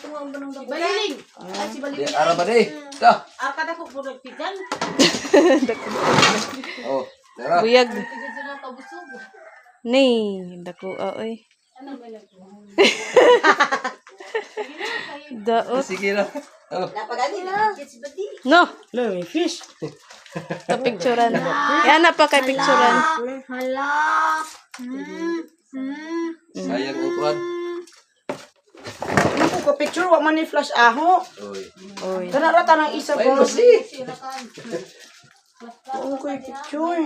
Baliling. Ay, si Baliling. Di ara ba di? Ta. Kada ko puro tigan. Oh, dara. Buyag. Tigan sila kabusog. Ni, dako oy. Ano ba lang? Daot. Sige na. Oh. Napagali na. Si Badi. No, Hello, may fish. kapicturan. Yan na pa kay picturan. Hala. Sayang ang kuan. Ano ko picture wa man ni flash aho. Oy. Oy. Kana ra tanang isa Ay, ko. no si. Oo ko picture.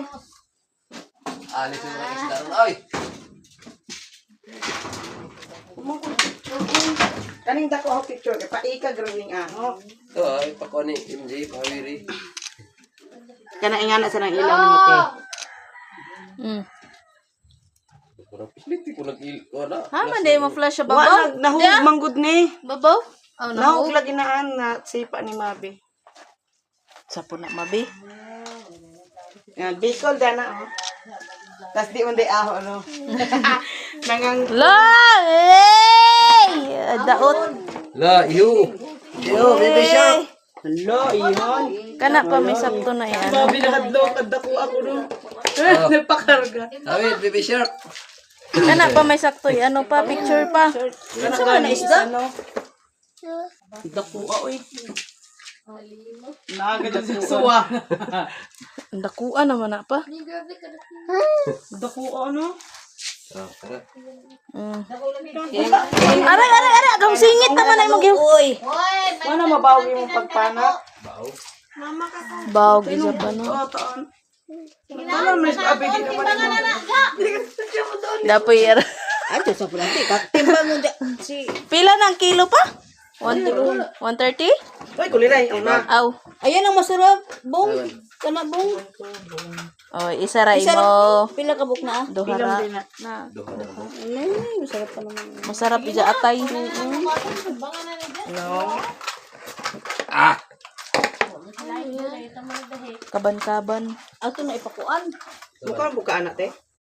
Alis yung mga isda ron. Ay. Mo ko picture. Kaning dako ako picture kay paika growing aho. Oh, ay pa ko ni MJ Pawiri. Kana ingana sa nang ilaw ni mo te. Mm. Kurang pilit ko nag-il ko na. Ha man day mo flash sa Wa babaw? nahug manggud ni. Babaw? Oh, Nahug no. lagi naan na sipa ni Mabi. Sa puna mabi. Yan, Bicol dana oh. Tas di unday aho ano. Nangang La! Daot. La, iyo. Iyo, baby shark. hello iyon. Kana pa may sakto na yan. Mabi nahadlok kad dako ako no. Napakarga. Awit, baby shark. Kana pa may sakto ano pa picture pa. Kana gani isda no. Dako oy. Naga sa suwa. Dakuan naman na pa. Dako ano? Ah, tara. Mm. Aray, agam singit naman ay mag Uy. Wala mabawi mo pagpanak. Bao. Baw gisa pa no. Oo, taon. Ano may sabi di naman. Dapoy era. Ato sa pulante. Kaktimbang mo si... Pila ng kilo pa? 130? Uy, kulilay. Una. Aw. Ayan ang masarap. Bong. Kana bong. Oh, isa ra mo. Pila ka buk na ah. Duhara. Ilang Na. Ay, masarap pa naman. Masarap ija atay. No. Ah. Kaban-kaban. Ato na ipakuan. Buka anak te.